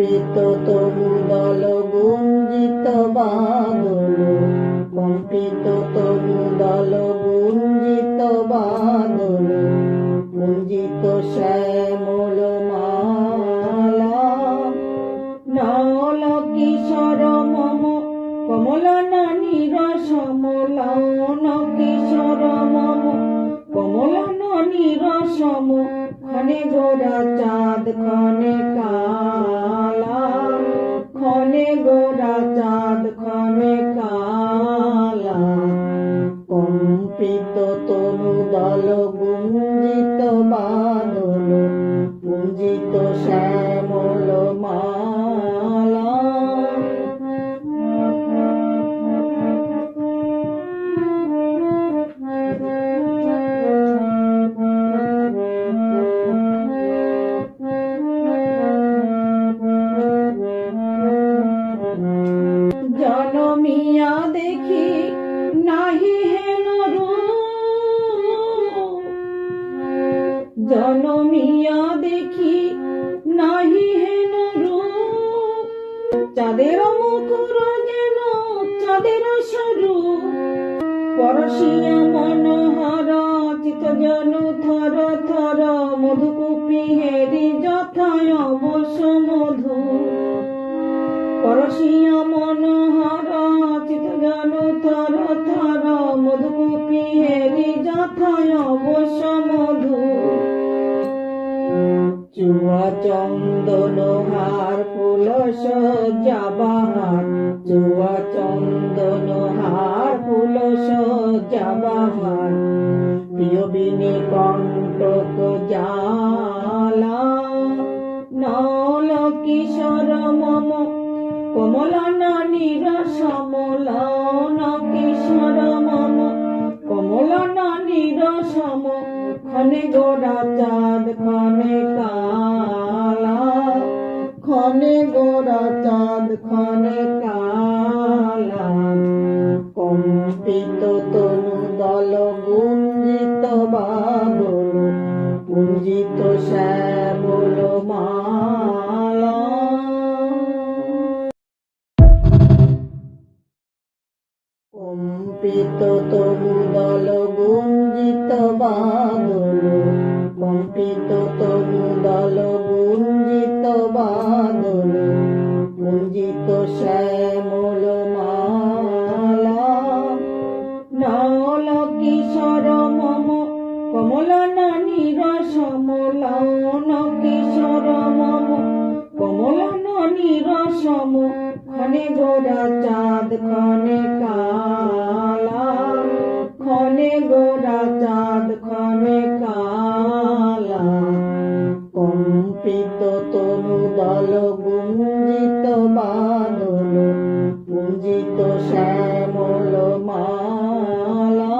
কম্পিত তবু দল গুঞ্জিত বাদল, কম্পিত তবু দল গুঞ্জিত বাদল, গুঞ্জিত শ্যামল মালা। নল কিশোর মম কমল ননীর সমলন, কিশোর মম কমল ননীর সম, ক্ষণে গোরা চাঁদ ক্ষণে কালা, ক্ষণে গোরা চাঁদ ক্ষণে কালা। কম্পিত তনু দল গুঞ্জিত বাদল, গুঞ্জিত শ্যামল মালা। জনমিয়া দেখি নাহি হেন রূপ, জনমিয়া দেখি নাহি হেন রূপ। চাঁদের মুকুর যেন চাঁদের স্বরূপ, পরশিয়া মনোহর চিত জনু থর থর। মধুকুপি হেরি যথায় অবশ্য মধু, পরশিয়া মনোহর চিত জনু থর থর। মধুকুপি হেরি যথায় অবশ্য মধু। চুয়া চন্দন হার ফুল সজ্জা বাহার, চুয়া চন্দন হার ফুল সজ্জা বাহার। প্রিয়বিনী কণ্টক জালা, নল কিশোর মম কমল ননীর সমলন, কিশোর মম কমল ননীর সম। ক্ষণে গোরা চাঁদ ক্ষণে কালা, ক্ষণে গোরা চাঁদ ক্ষণে কালা। কম্পিত তনু দল গুঞ্জিত বাদল, গুঞ্জিত শ্যামল মালা। কম্পিত তবু দল গুঞ্জিত বাদল, কম্পিত তবু দল গুঞ্জিত বাদল, গুঞ্জিত শ্যামল মালা। নল কিশোর মম কমল ননীর সমলন, কিশোর মম কমল ননীর সম। ক্ষণে গোরা চাঁদ ক্ষণে কালা, ক্ষণে গোরা চাঁদ ক্ষণে কালা। কম্পিত তনু দল গুঞ্জিত বাদল, গুঞ্জিত শ্যামল মালা।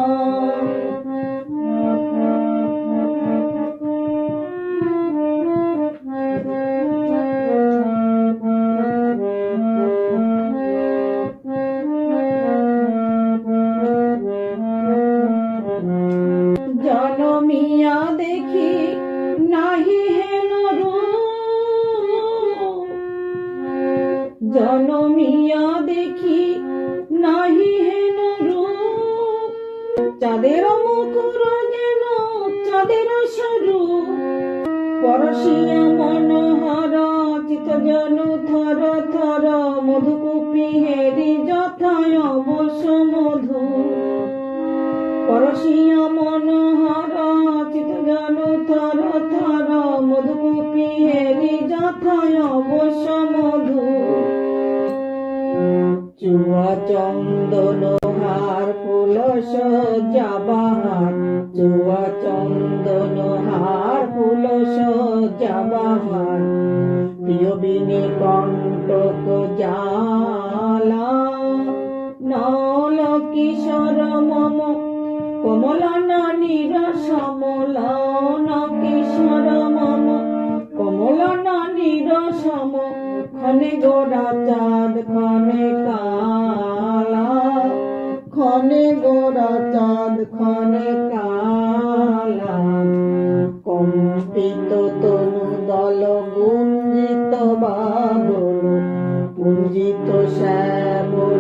জনমিয়া দেখি নাহি হেন রূপ, জনমিয়া দেখি নাহি হেন রূপ। চাঁদের মুকুর যেন চাঁদের স্বরূপ, পরশিয়া মনোহর চিত জনু থর থর। মধুকুপি হেরি যথায় অবশ্য মধু, পরশিয়া মনোহর চিত জনু থর থর। মধুকুপি হেরি যথায় অবশ্য মধু। চুয়া চন্দন হার ফুল সজ্জা বাহার, চুয়া চন্দন হার ফুল সজ্জা বাহার। প্রিয়বিনী কণ্টক জালা, নল কিশোর মম কমল ননীর সমলন, কিশোর মম কমল ননীর সম। ক্ষণে গোরা চাঁদ ক্ষণে কালা, ক্ষণে গোরা চাঁদ ক্ষণে কালা। কম্পিত তনু দল গুঞ্জিত বাদল, তো শ্যামল